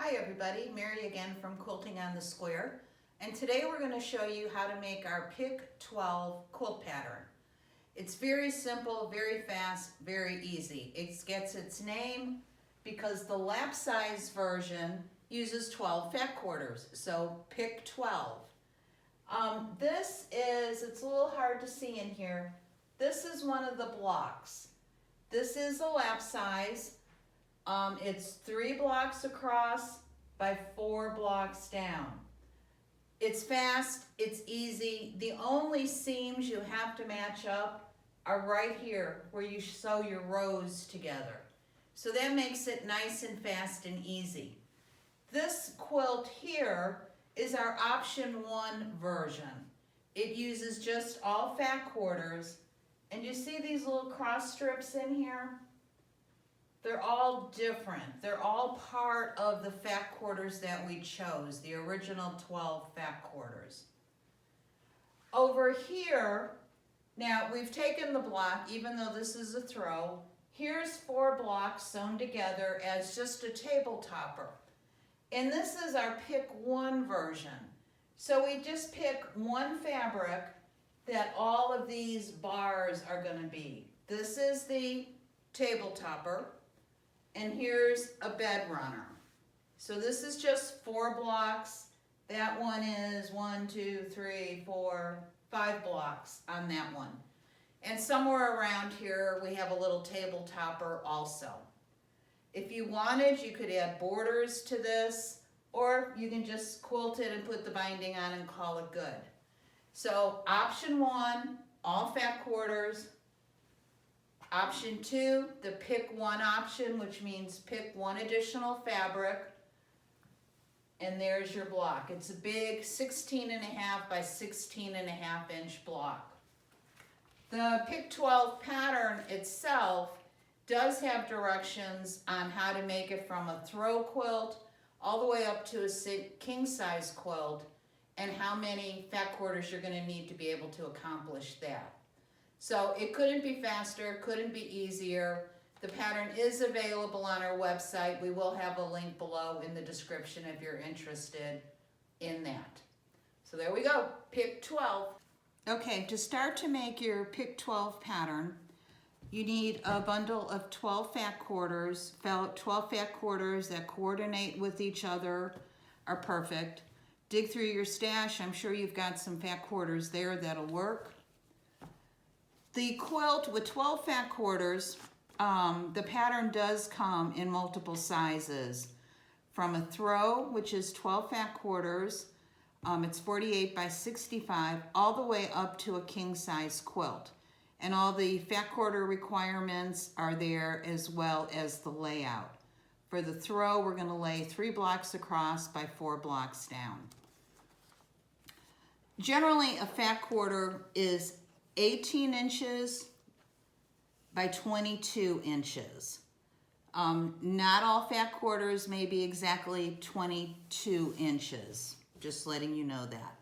Hi everybody, Mary again from Quilting on the Square, and today we're going to show you how to make our Pick 12 quilt pattern. It's very simple, very fast, very easy. It gets its name because the lap size version uses 12 fat quarters, so Pick 12. It's a little hard to see in here. This is one of the blocks. This is the lap size. It's 3 blocks across by 4 blocks down. It's fast, it's easy. The only seams you have to match up are right here where you sew your rows together. So that makes it nice and fast and easy. This quilt here is our option 1 version. It uses just all fat quarters. And you see these little cross strips in here? They're all different. They're all part of the fat quarters that we chose, the original 12 fat quarters. Over here, now we've taken the block, even though this is a throw, here's 4 blocks sewn together as just a table topper. And this is our Pick 1 version. So we just pick one fabric that all of these bars are going to be. This is the table topper. And here's a bed runner. So this is just 4 blocks. That one is 1, 2, 3, 4, 5 blocks on that one. And somewhere around here we have a little table topper also. If you wanted, you could add borders to this, or you can just quilt it and put the binding on and call it good. So option 1, all fat quarters. Option 2, the Pick 1 option, which means pick 1 additional fabric, and there's your block. It's a big 16.5 by 16.5 inch block. The Pick 12 pattern itself does have directions on how to make it from a throw quilt all the way up to a king size quilt, and how many fat quarters you're going to need to be able to accomplish that. So it couldn't be faster, couldn't be easier. The pattern is available on our website. We will have a link below in the description if you're interested in that. So there we go, Pick 12. Okay, to start to make your Pick 12 pattern, you need a bundle of 12 fat quarters. 12 fat quarters that coordinate with each other are perfect. Dig through your stash. I'm sure you've got some fat quarters there that'll work. The quilt with 12 fat quarters, the pattern does come in multiple sizes. From a throw, which is 12 fat quarters, it's 48 by 65, all the way up to a king size quilt. And all the fat quarter requirements are there, as well as the layout. For the throw, we're going to lay 3 blocks across by 4 blocks down. Generally, a fat quarter is 18 inches by 22 inches. Not all fat quarters may be exactly 22 inches, just letting you know that.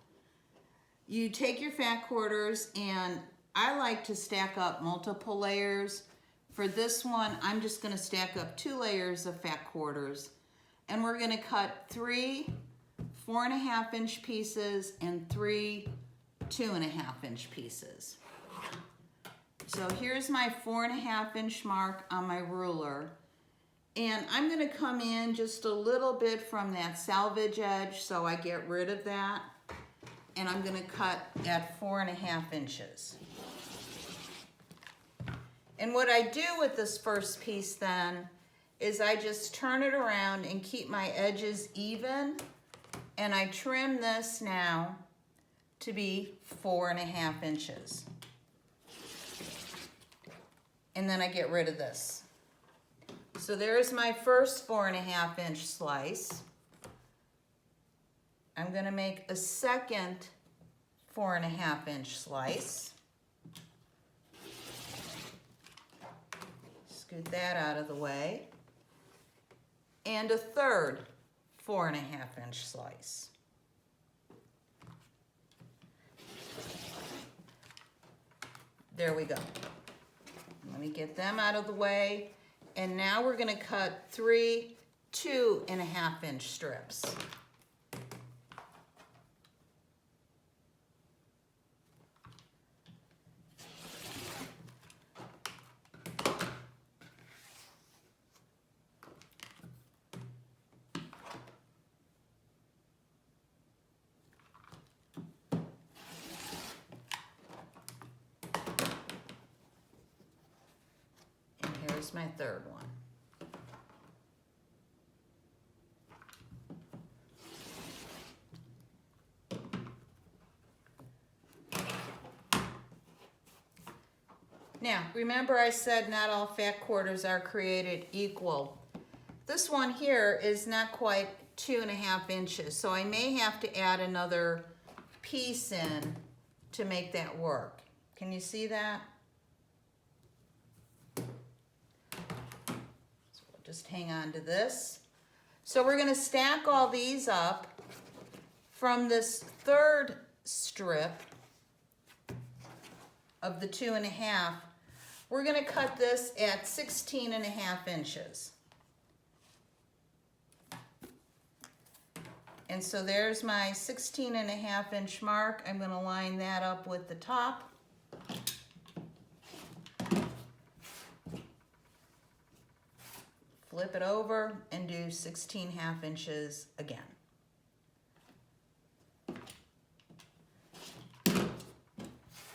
You take your fat quarters, and I like to stack up multiple layers. For this one, I'm just going to stack up 2 layers of fat quarters, and we're going to cut 3 4.5 inch pieces and 3 2.5 inch pieces. So here's my 4.5 inch mark on my ruler, and I'm going to come in just a little bit from that salvage edge, so I get rid of that, and I'm going to cut at 4.5 inches. And what I do with this first piece then is I just turn it around and keep my edges even, and I trim this now to be 4.5 inches. And then I get rid of this. So there's my first 4.5 inch slice. I'm going to make a second 4.5 inch slice. Scoot that out of the way. And a third 4.5 inch slice. There we go. Let me get them out of the way. And now we're going to cut 3 2.5-inch strips. Here's my third one. Now, remember I said not all fat quarters are created equal. This one here is not quite 2.5 inches, so I may have to add another piece in to make that work. Can you see that? Just hang on to this. So we're going to stack all these up from this third strip of the 2.5. We're going to cut this at 16.5 inches. And so there's my 16.5-inch mark. I'm going to line that up with the top. Flip it over and do 16.5 inches again.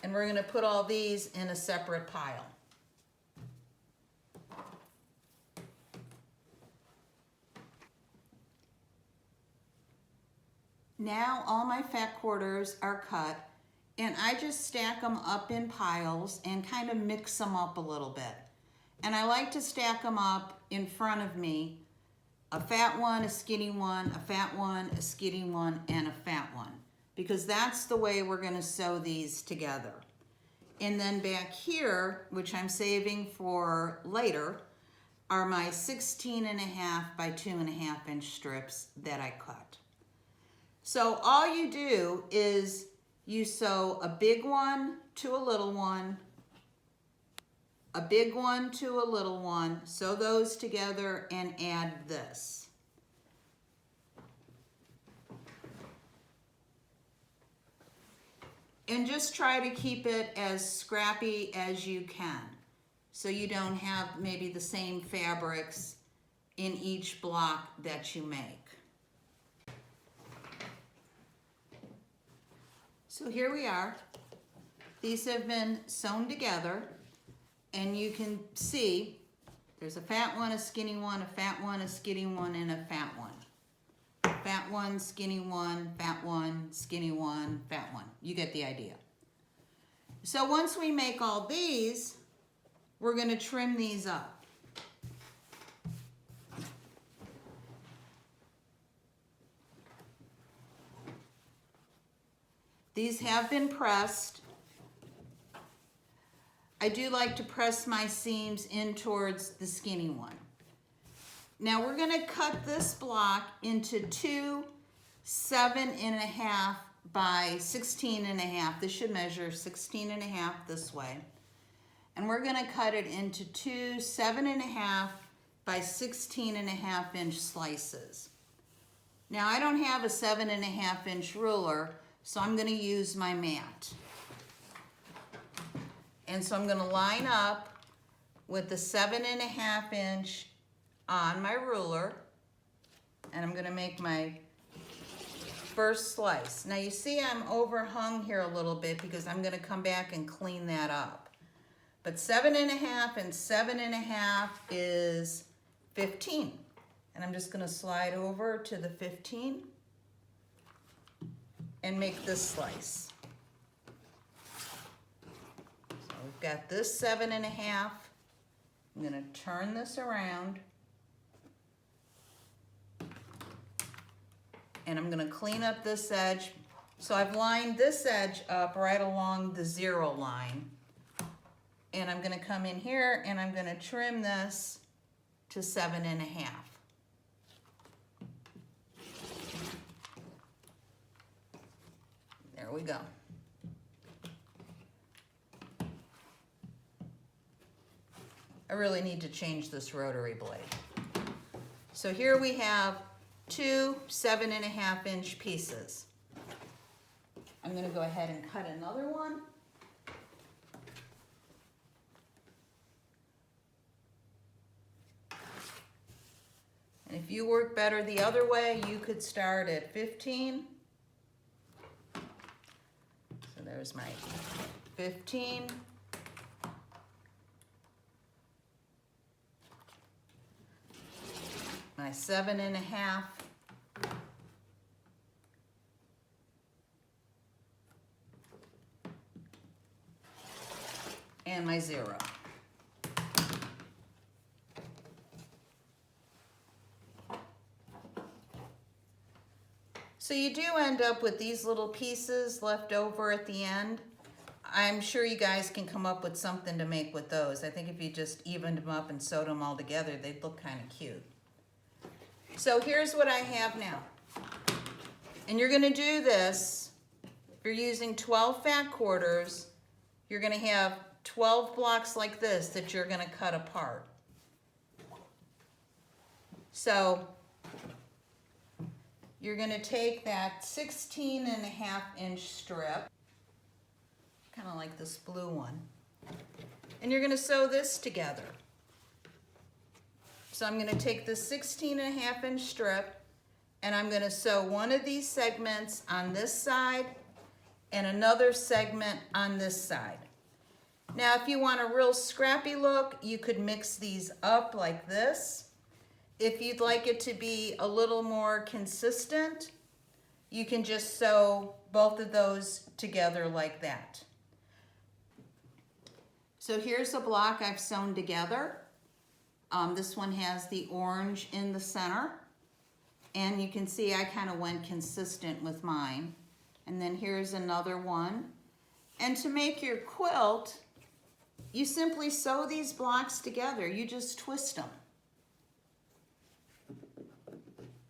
And we're going to put all these in a separate pile. Now all my fat quarters are cut, and I just stack them up in piles and kind of mix them up a little bit. And I like to stack them up in front of me, a fat one, a skinny one, a fat one, a skinny one, and a fat one, because that's the way we're going to sew these together. And then back here, which I'm saving for later, are my 16.5 by 2.5 inch strips that I cut. So all you do is you sew a big one to a little one, a big one to a little one, sew those together and add this. And just try to keep it as scrappy as you can, so you don't have maybe the same fabrics in each block that you make. So here we are. These have been sewn together, and you can see there's a fat one, a skinny one, a fat one, a skinny one, and a fat one. Fat one, skinny one, fat one, skinny one, fat one. You get the idea. So once we make all these, we're going to trim these up. These have been pressed. I do like to press my seams in towards the skinny one. Now we're going to cut this block into two 7.5 by 16.5. This should measure 16.5 this way. And we're going to cut it into two 7.5 by 16.5 inch slices. Now I don't have a 7.5 inch ruler, so I'm going to use my mat. And so I'm going to line up with the 7.5 inch on my ruler, and I'm going to make my first slice. Now you see I'm overhung here a little bit because I'm going to come back and clean that up. But 7.5 and 7.5 is 15. And I'm just going to slide over to the 15 and make this slice. So we've got this 7.5. I'm going to turn this around. And I'm going to clean up this edge. So I've lined this edge up right along the 0 line. And I'm going to come in here and I'm going to trim this to 7.5. There we go. I really need to change this rotary blade. So here we have two 7.5-inch pieces. I'm going to go ahead and cut another one. And if you work better the other way, you could start at 15. So there's my 15. My 7.5. And my 0. So you do end up with these little pieces left over at the end. I'm sure you guys can come up with something to make with those. I think if you just evened them up and sewed them all together, they'd look kind of cute. So here's what I have now. And you're going to do this. If you're using 12 fat quarters, you're going to have 12 blocks like this that you're going to cut apart. So you're going to take that 16.5-inch strip, kind of like this blue one, and you're going to sew this together. So I'm going to take the 16.5-inch strip and I'm going to sew one of these segments on this side and another segment on this side. Now, if you want a real scrappy look, you could mix these up like this. If you'd like it to be a little more consistent, you can just sew both of those together like that. So here's a block I've sewn together. This one has the orange in the center. And you can see I kind of went consistent with mine. And then here's another one. And to make your quilt, you simply sew these blocks together. You just twist them.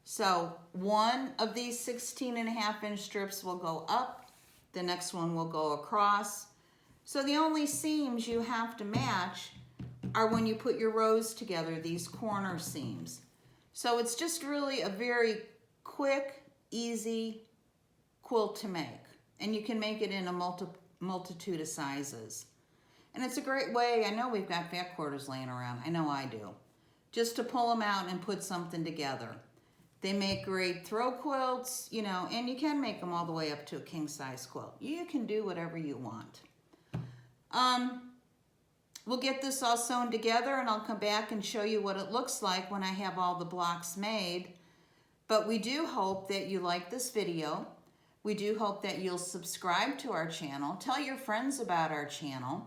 So one of these 16.5-inch strips will go up. The next one will go across. So the only seams you have to match are when you put your rows together, these corner seams. So it's just really a very quick, easy quilt to make. And you can make it in a multitude of sizes. And it's a great way, I know we've got fat quarters laying around, I know I do, just to pull them out and put something together. They make great throw quilts, you know, and you can make them all the way up to a king size quilt. You can do whatever you want. We'll get this all sewn together and I'll come back and show you what it looks like when I have all the blocks made. But we do hope that you like this video. We do hope that you'll subscribe to our channel. Tell your friends about our channel.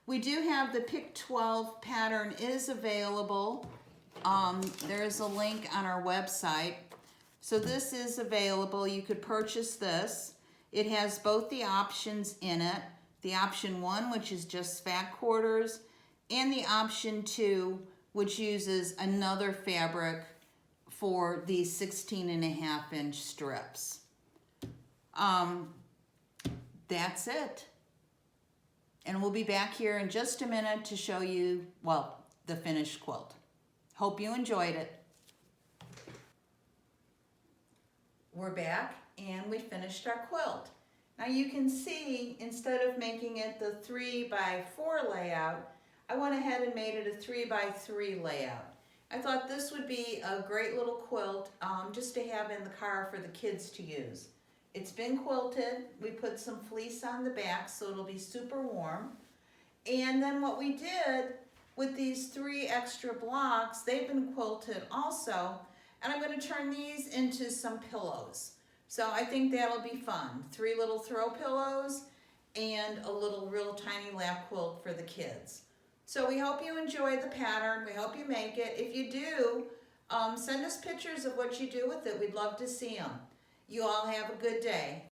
We do have the Pick 12 pattern is available. There is a link on our website. So this is available. You could purchase this. It has both the options in it. The option 1, which is just fat quarters, and the option 2, which uses another fabric for the 16.5-inch strips. That's it. And we'll be back here in just a minute to show you, well, the finished quilt. Hope you enjoyed it. We're back and we finished our quilt. Now you can see, instead of making it the 3x4 layout, I went ahead and made it a 3x3 layout. I thought this would be a great little quilt just to have in the car for the kids to use. It's been quilted. We put some fleece on the back so it'll be super warm. And then what we did with these 3 extra blocks, they've been quilted also, and I'm going to turn these into some pillows. So I think that'll be fun. 3 little throw pillows and a little real tiny lap quilt for the kids. So we hope you enjoy the pattern. We hope you make it. If you do, send us pictures of what you do with it. We'd love to see them. You all have a good day.